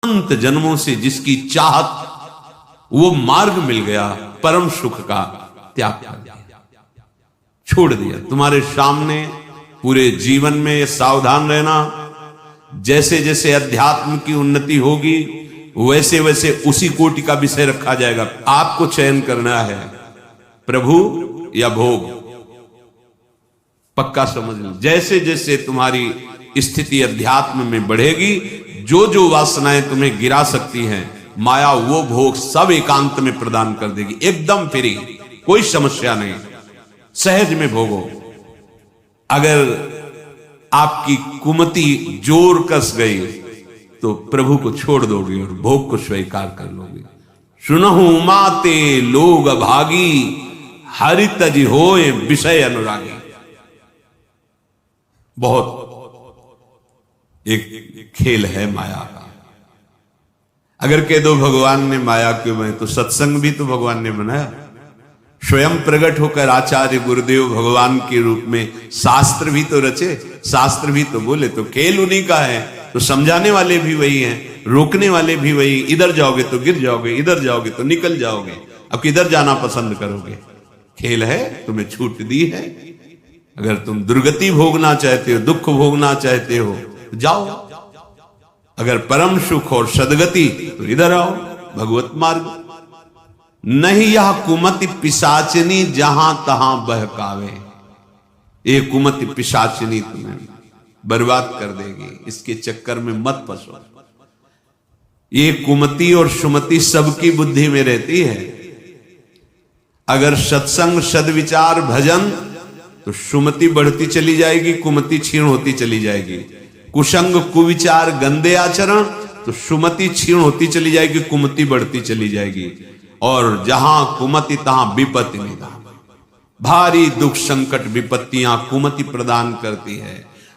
अनंत जन्मों से जिसकी चाहत, वो मार्ग मिल गया, परम सुख का त्याग कर दिया, छोड़ दिया। तुम्हारे सामने पूरे जीवन में ये सावधान रहना, जैसे जैसे अध्यात्म की उन्नति होगी वैसे वैसे उसी कोटि का विषय रखा जाएगा। आपको चयन करना है, प्रभु या भोग। पक्का समझ लो, जैसे जैसे तुम्हारी स्थिति अध्यात्म में बढ़ेगी, जो जो वासनाएं तुम्हें गिरा सकती हैं, माया वो भोग सब एकांत में प्रदान कर देगी, एकदम फ्री, कोई समस्या नहीं, सहज में भोगो। अगर आपकी कुमति जोर कस गई तो प्रभु को छोड़ दोगे और भोग को स्वीकार कर लोगे। सुनहु माते लोग भागी, हरि तज होए विषय अनुरागी। बहुत एक खेल है माया का। अगर कह दो भगवान ने माया क्यों बनाई, तो सत्संग भी तो भगवान ने बनाया। स्वयं प्रकट होकर आचार्य गुरुदेव भगवान के रूप में शास्त्र भी तो रचे, शास्त्र भी तो बोले, तो खेल उन्हीं का है, तो समझाने वाले भी वही हैं, रोकने वाले भी वही। इधर जाओगे तो गिर जाओगे, इधर जाओगे तो निकल जाओगे, अब किधर जाना पसंद करोगे? खेल है, तुम्हें छूट दी है। अगर तुम दुर्गति भोगना चाहते हो, दुख भोगना चाहते हो, तो जाओ। अगर परम सुख और सदगति तो इधर आओ, भगवत मार्ग। नहीं यह कुमति पिशाचिनी जहां तहां बहकावे। ये कुमति पिशाचिनी तुम्हें बर्बाद कर देगी, इसके चक्कर में मत फंसो। ये कुमति और सुमति सबकी बुद्धि में रहती है। अगर सत्संग, सद्विचार, भजन, तो सुमति बढ़ती चली जाएगी, कुमति क्षीण होती चली जाएगी। कुसंग, कुविचार, गंदे आचरण, तो सुमति क्षीण होती चली जाएगी, कुमति बढ़ती चली जाएगी। और जहां कुमति तहां विपत्ति निधान। भारी दुख संकट विपत्तियां कुमति प्रदान करती है,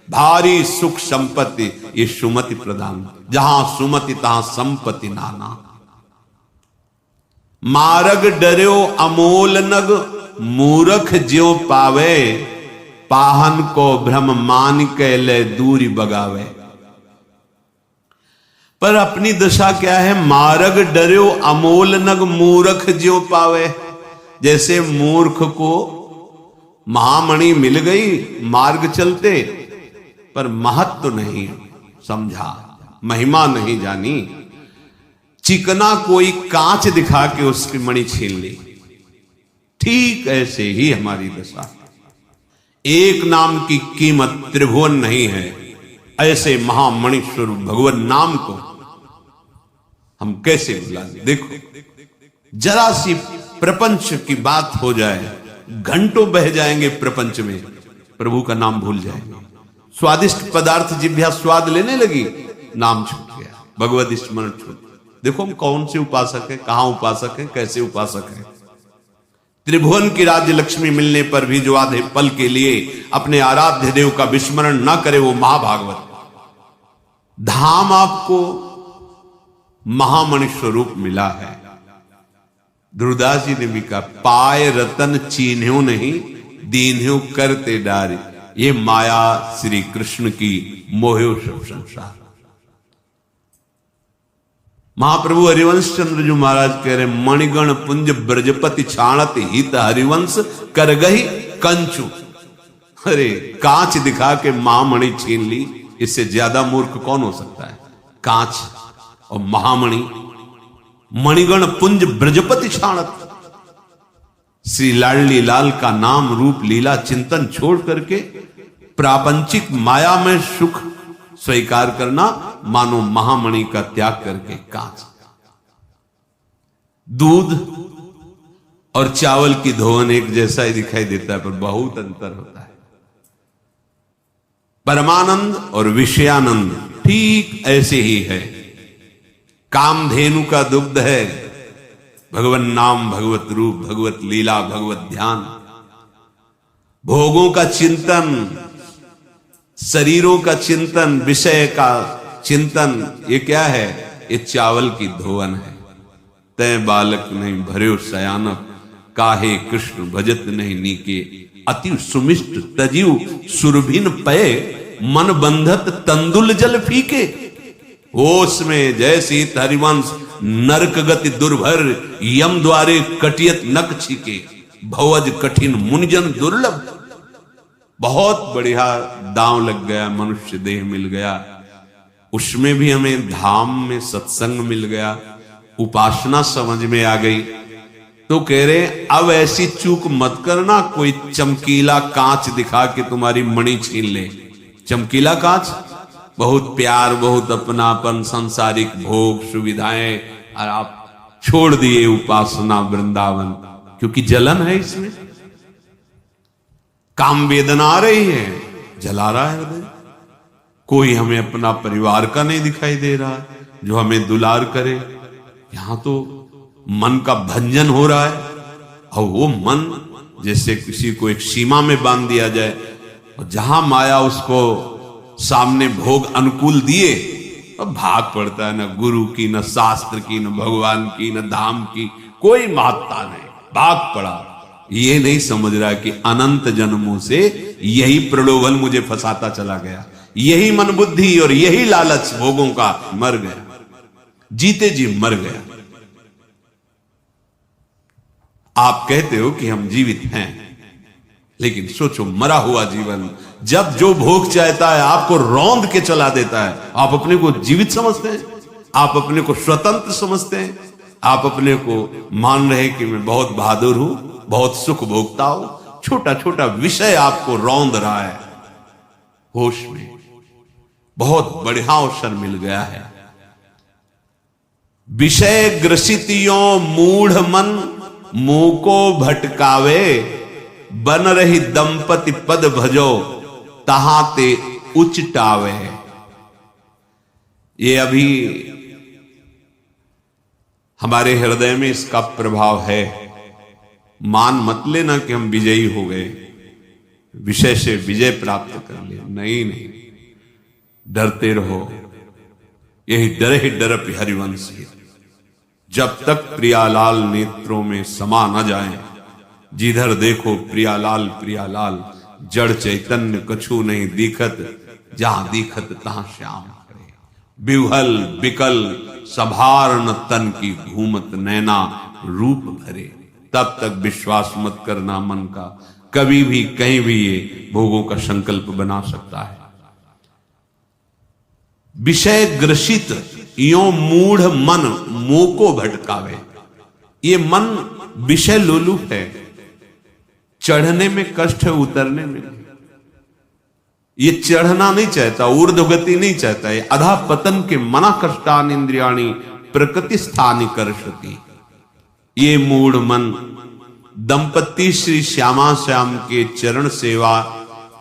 भारी सुख संपत्ति ये सुमति प्रदान। जहां सुमति तहां संपत्ति नाना। मार्ग डर्यो अमोल नग, मूरख ज्यों पावे, पाहन को भ्रम मान के ले दूरी बगावे। पर अपनी दशा क्या है? मार्ग डर्यो अमोल नग, मूर्ख ज्यों पावे। जैसे मूर्ख को महामणि मिल गई मार्ग चलते, पर महत्व नहीं समझा, महिमा नहीं जानी, चिकना कोई कांच दिखा के उसकी मणि छीन ली। ठीक ऐसे ही हमारी दशा। एक नाम की कीमत त्रिभुवन नहीं है, ऐसे महामणि स्वरूप भगवान नाम को हम कैसे भुला दें? देखो, जरा सी प्रपंच की बात हो जाए, घंटों बह जाएंगे प्रपंच में, प्रभु का नाम भूल जाएंगे। स्वादिष्ट पदार्थ जिह्वा स्वाद लेने लगी, नाम छूट गया, भगवत स्मरण छूट। देखो हम कौन से उपासक हैं, कहां उपासक हैं, कैसे उपासक हैं। त्रिभुवन की राज्य लक्ष्मी मिलने पर भी जो आधे पल के लिए अपने आराध्य देव का विस्मरण ना करे, वो महाभागवत। धाम आपको महामणि स्वरूप मिला है। ध्रुवदास जी ने भी कहा, पाए रतन चीन्ह्यो नहीं, दीन्ह्यो करते डारे। ये माया श्री कृष्ण की मोह्यो सब संसार। महाप्रभु हरिवंश चंद्र जी महाराज कह रहे, मणिगण पुंज ब्रजपति छाणत हित हरिवंश कर गही कंचु। अरे कांच दिखा के महामणि छीन ली, इससे ज्यादा मूर्ख कौन हो सकता है? कांच और महामणि। मणिगण पुंज ब्रजपति छाणत। श्री लाडली लाल का नाम रूप लीला चिंतन छोड़ करके प्रापंचिक माया में सुख स्वीकार करना, मानो महामणि का त्याग करके कांच। दूध और चावल की धोवन एक जैसा ही दिखाई देता है, पर बहुत अंतर होता है। परमानंद और विषयानंद ठीक ऐसे ही है। कामधेनु का दुग्ध है भगवन नाम, भगवत रूप, भगवत लीला, भगवत ध्यान। भोगों का चिंतन, शरीरों का चिंतन, विषय का चिंतन, ये क्या है? ये चावल की धोवन है। तय बालक नहीं भर्यो सयानक, काहे कृष्ण भजत नहीं नीके। अति सुमिष्ट तजीव सुरभिन पय, मन बंधत तंदुल जल फीके। होश में जैसे हरिवंश नरक गति दुर्भर यम द्वारे कटियत नक छिके भवज कठिन मुनिजन दुर्लभ। बहुत बढ़िया दांव लग गया, मनुष्य देह मिल गया, उसमें भी हमें धाम में सत्संग मिल गया, उपासना समझ में आ गई। तो कह रहे अब ऐसी चूक मत करना कोई चमकीला कांच दिखा के तुम्हारी मणि छीन ले। चमकीला कांच, बहुत प्यार, बहुत अपनापन, सांसारिक भोग सुविधाएं, और आप छोड़ दिए उपासना वृंदावन, क्योंकि जलन है इसमें, काम वेदना आ रही है, जला रहा है हृदय। कोई हमें अपना परिवार का नहीं दिखाई दे रहा जो हमें दुलार करे। यहां तो मन का भंजन हो रहा है, और वो मन जैसे किसी को एक सीमा में बांध दिया जाए, और जहां माया उसको सामने भोग अनुकूल दिए और भाग पड़ता है, न गुरु की, न शास्त्र की, न भगवान की, न धाम की कोई महत्ता नहीं, भाग पड़ा। ये नहीं समझ रहा कि अनंत जन्मों से यही प्रलोभन मुझे फंसाता चला गया, यही मन बुद्धि और यही लालच भोगों का मर गया, जीते जी मर गया। आप कहते हो कि हम जीवित हैं, लेकिन सोचो मरा हुआ जीवन, जब जो भोग चाहता है आपको रौंद के चला देता है, आप अपने को जीवित समझते हैं, आप अपने को स्वतंत्र समझते हैं, आप अपने को मान रहे कि मैं बहुत बहादुर हूं, बहुत सुख भोगता हूं। छोटा छोटा विषय आपको रौंद रहा है। होश में बहुत बढ़िया अवसर मिल गया है। विषय ग्रसितियों मूढ़ मन मुंह को भटकावे, बन रही दंपति पद भजो तहां ते उचटावे। ये अभी हमारे हृदय में इसका प्रभाव है। मान मत लेना कि हम विजयी हो गए, विषय से विजय प्राप्त कर लिया, नहीं नहीं, डरते रहो। यही डर ही डरप हरिवंश है। जब तक प्रियालाल नेत्रों में समा न जाए, जिधर देखो प्रियालाल प्रियालाल, जड़ चैतन्य कछु नहीं दिखत, जहां दिखत तहां श्याम करे। बिवहल बिकल सभार न तन की घूमत नैना रूप भरे। तब तक विश्वास मत करना मन का, कभी भी कहीं भी ये भोगों का संकल्प बना सकता है। विषय ग्रसित यो मूढ़ मन मुंह को भटकावे। ये मन विषय लोलुप है, चढ़ने में कष्ट है, उतरने में। ये चढ़ना नहीं चाहता, ऊर्ध्वगति नहीं चाहता, है अधा पतन के मना कष्टान इंद्रियाणी प्रकृति स्थानी करशति। ये मूढ़ मन दंपति श्री श्यामा श्याम के चरण सेवा,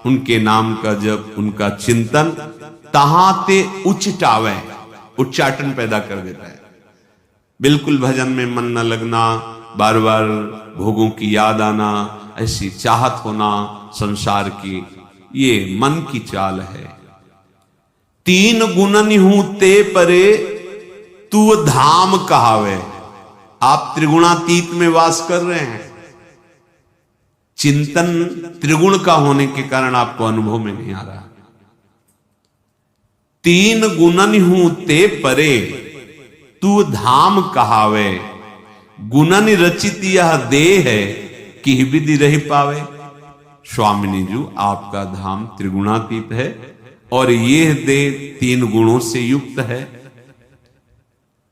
उनके नाम का जप, उनका चिंतन तहां ते उच्चावे, उच्चाटन पैदा कर देता है। बिल्कुल भजन में मन न लगना, बार बार भोगों की याद आना, ऐसी चाहत होना संसार की, ये मन की चाल है। तीन गुणन हूं ते परे तू धाम कहावे। आप त्रिगुणातीत में वास कर रहे हैं, चिंतन त्रिगुण का होने के कारण आपको अनुभव में नहीं आ रहा। तीन गुणन हूं ते परे तू धाम कहावे, गुणन रचित यह देह है कि विधि रह पावे। स्वामिनी जी, आपका धाम त्रिगुणातीत है और यह देह तीन गुणों से युक्त है।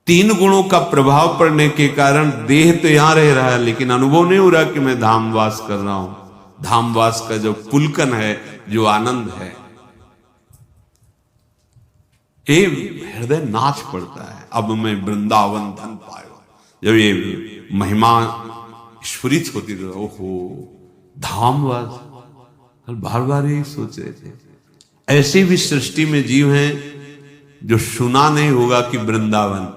तीन गुणों का प्रभाव पड़ने के कारण देह तो यहां रह रहा है, लेकिन अनुभव नहीं हो रहा कि मैं धामवास कर रहा हूं। धामवास का जो पुलकन है, जो आनंद है, ये हृदय नाच पड़ता है। अब मैं वृंदावन धन पायो, जब ये महिमा स्फुरित होती रही, ओहो धामवास, बार बार यही सोच रहे थे। ऐसी भी सृष्टि में जीव हैं जो सुना नहीं होगा कि वृंदावन,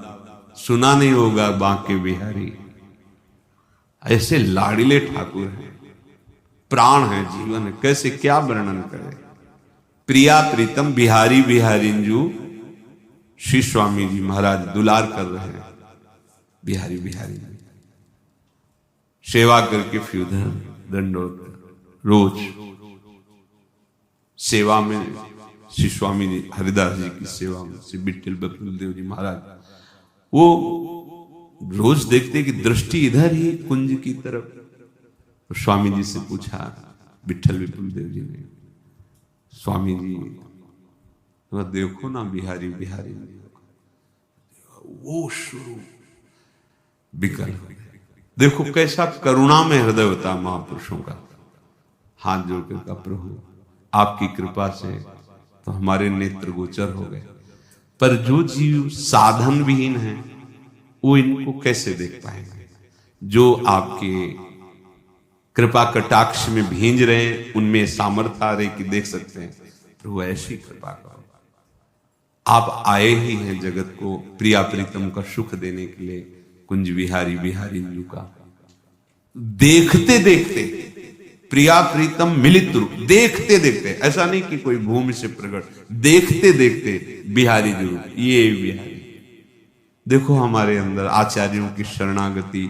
सुना नहीं होगा बांके बिहारी। ऐसे लाड़िले ठाकुर हैं, प्राण है, जीवन है, कैसे क्या वर्णन करें। प्रिया प्रीतम बिहारी बिहारिंजू, श्री स्वामी जी महाराज दुलार कर रहे हैं बिहारी बिहारी। सेवा करके फ्यूधन दंडोत रोज सेवा में श्री स्वामी जी हरिदास जी की सेवा में, श्री विट्ठल विपुल देव जी महाराज, वो रोज देखते कि दृष्टि इधर ही कुंज की तरफ। तो स्वामी जी से पूछा विट्ठल विपुल देव जी ने, स्वामी जी तो देखो ना बिहारी बिहारी, वो शुरू विकल हो गया। देखो कैसा करुणा में हृदय होता है महापुरुषों का। हाथ जोड़ कर कहा, प्रभु आपकी कृपा से तो हमारे नेत्र गोचर हो गए, पर जो जीव साधन विहीन है वो इनको कैसे देख पाएंगे? जो आपके कृपा कटाक्ष में भींज रहे हैं उनमें सामर्थ्य आ रही कि देख सकते हैं। प्रभु ऐसी कृपा करो, आप आए ही हैं जगत को प्रिया प्रीतम का सुख देने के लिए। कुंज बिहारी बिहारी जी का देखते देखते प्रिया प्रीतम मिलित रूप, देखते देखते, ऐसा नहीं कि कोई भूमि से प्रकट, देखते देखते बिहारी जी रूप, ये बिहारी। देखो हमारे अंदर आचार्यों की शरणागति,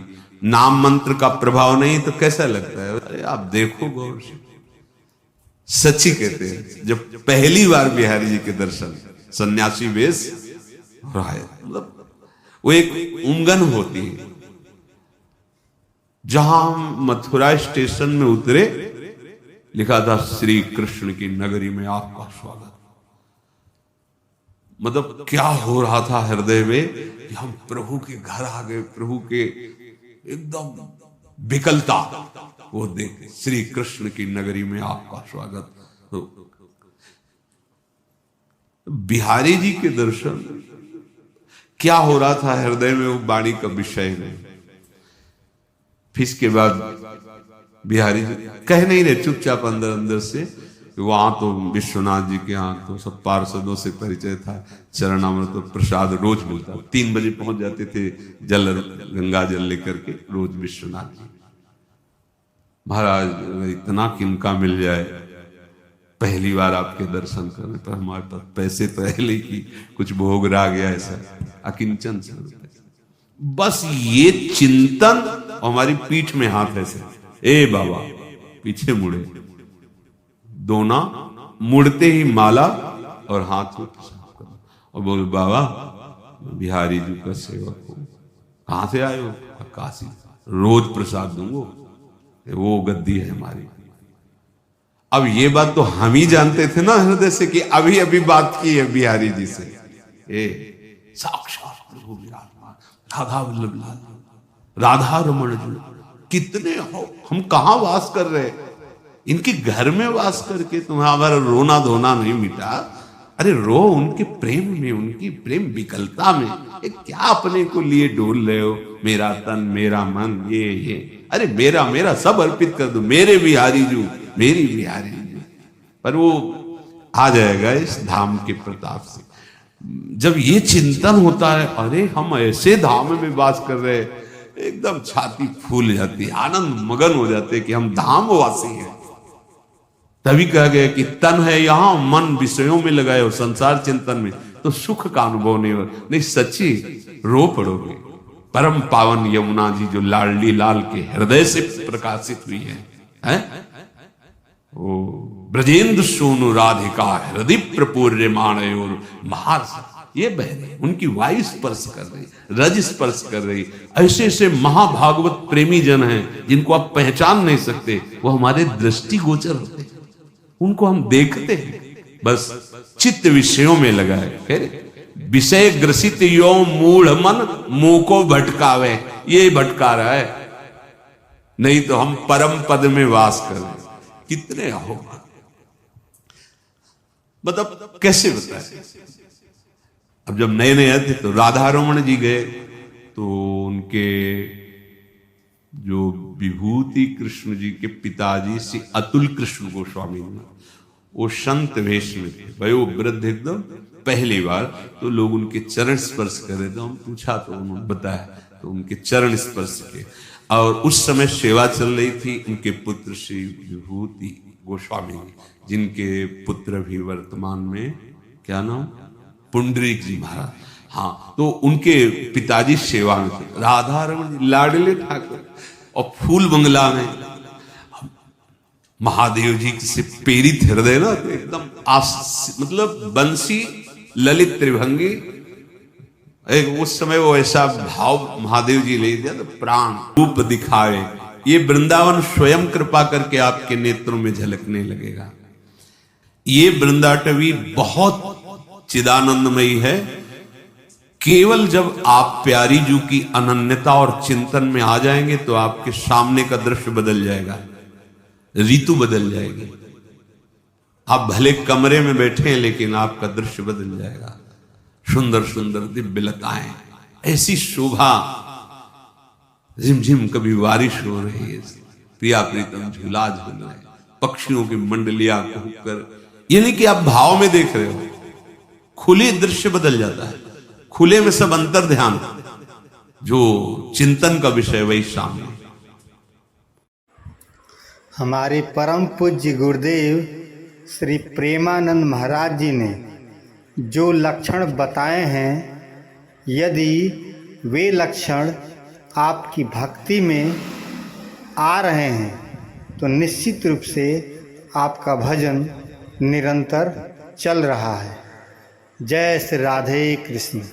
नाम मंत्र का प्रभाव नहीं तो कैसा लगता है? अरे आप देखो गौर से, सच्ची कहते हैं जब पहली बार बिहारी जी के दर्शन, सन्यासी वेश मतलब वो एक उमंगन होती है। जहां हम मथुरा स्टेशन में उतरे, लिखा था श्री कृष्ण की नगरी में आपका स्वागत। मतलब क्या हो रहा था हृदय में कि हम प्रभु के घर आ गए, प्रभु के एकदम विकलता वो देख, श्री कृष्ण की नगरी में आपका स्वागत। तो बिहारी जी के दर्शन, क्या हो रहा था हृदय में वो वाणी का विषय नहीं। फिर इसके बाद बिहारी जी कह नहीं रहे, चुपचाप अंदर अंदर से, वहां तो विश्वनाथ जी के यहाँ तो सब पार्षदों से परिचय था, चरणामृत और प्रसाद रोज मिलता। 3 बजे पहुंच जाते थे जल, गंगा जल लेकर के रोज विश्वनाथ जी। महाराज इतना किनका मिल जाए, पहली बार आपके दर्शन करने पर हमारे पास पैसे तो पहले की कुछ भोग रह गया, ऐसा अकिंचन से बस ये चिंतन, हमारी पीठ में हाथ ऐसे, ए बाबा पीछे मुड़े, दोना मुड़ते ही माला और हाथ में और बोल, बाबा बिहारी जी का सेवक हो, कहां से आए हो? काशी, रोज प्रसाद दूंगो, वो गद्दी है हमारी। अब ये बात तो हम ही जानते थे ना हृदय से कि अभी अभी बात की है बिहारी जी से। साक्षात प्रभु विराजमान, राधा वल्लभ लाल, राधा रमण जी, कितने हो, हम कहां वास कर रहे, इनके घर में वास करके तुम्हारा रोना धोना नहीं मिटा। अरे रो उनके प्रेम में, उनकी प्रेम विकलता में। क्या अपने को लिए डोल रहे हो, मेरा तन मेरा मन ये, अरे मेरा मेरा सब अर्पित कर दो, मेरे बिहारी जी, मेरी बिहारी जी। पर वो आ जाएगा इस धाम के प्रताप से। जब ये चिंतन होता है, अरे हम ऐसे धाम में वास कर रहे, एकदम छाती फूल जाती, आनंद मगन हो जाते कि हम धाम वासी हैं। तभी कहा गया कि तन है यहाँ, मन विषयों में लगाए हो, संसार चिंतन में, तो सुख का अनुभव नहीं हो। नहीं सच्ची रो पड़ोगे। परम पावन यमुना जी जो लाडली लाल के हृदय से प्रकाशित हुई है? वो ब्रजेंद्र सोनु राधिका हृदय प्रपूर्य माणयोर महार, ये बह रही, उनकी वायु स्पर्श कर रही, रज स्पर्श कर रही। ऐसे ऐसे महाभागवत प्रेमी जन हैं जिनको आप पहचान नहीं सकते, वो हमारे दृष्टि गोचर होते, उनको हम देखते हैं, बस चित्त विषयों में लगाए। विषय ग्रसित यो मूढ़ मन मुंह को भटकावे, ये भटका रहा है, नहीं तो हम परम पद में वास करें। कितने हो, मतलब कैसे बताए। अब जब नए नए थे तो राधा रमण जी गए, तो उनके जो विभूति कृष्ण जी के पिताजी श्री अतुल कृष्ण गोस्वामी, वो संत वेश में थे, भाई वो वृद्ध एकदम, पहली बार तो लोग उनके चरण स्पर्श कर रहे थे। हम पूछा तो उन्होंने बताया, तो उनके चरण स्पर्श के, और उस समय सेवा चल रही थी उनके पुत्र श्री विभूति गोस्वामी, जिनके पुत्र भी वर्तमान में क्या नाम, पुंडरीक जी महाराज। हाँ, तो उनके पिताजी सेवा में थे, राधा रमण जी लाडले ठाकुर, और फूल बंगला में महादेव जी से प्रेरित हृदय ना, तो एकदम मतलब बंसी ललित त्रिभंगी, एक उस समय वो ऐसा भाव महादेव जी ले दिया, तो प्राण रूप दिखाए। ये वृंदावन स्वयं कृपा करके आपके नेत्रों में झलकने लगेगा। ये वृंदाटवी बहुत चिदानंदमयी है। केवल जब आप प्यारी जू की अनन्यता और चिंतन में आ जाएंगे तो आपके सामने का दृश्य बदल जाएगा, ऋतु बदल जाएगी। आप भले कमरे में बैठे हैं लेकिन आपका दृश्य बदल जाएगा। सुंदर सुंदर दिव्य लताएं, ऐसी शोभा, झिमझिम कभी बारिश हो रही है, प्रिया प्रीतम झूला झूल रहे, पक्षियों की मंडलियां कहकर, यानी कि आप भाव में देख रहे हो, खुले दृश्य बदल जाता है। खुले में सब अंतर ध्यान, जो चिंतन का विषय वही सामने। हमारे परम पूज्य गुरुदेव श्री प्रेमानंद महाराज जी ने जो लक्षण बताए हैं, यदि वे लक्षण आपकी भक्ति में आ रहे हैं तो निश्चित रूप से आपका भजन निरंतर चल रहा है। जय श्री राधे कृष्ण।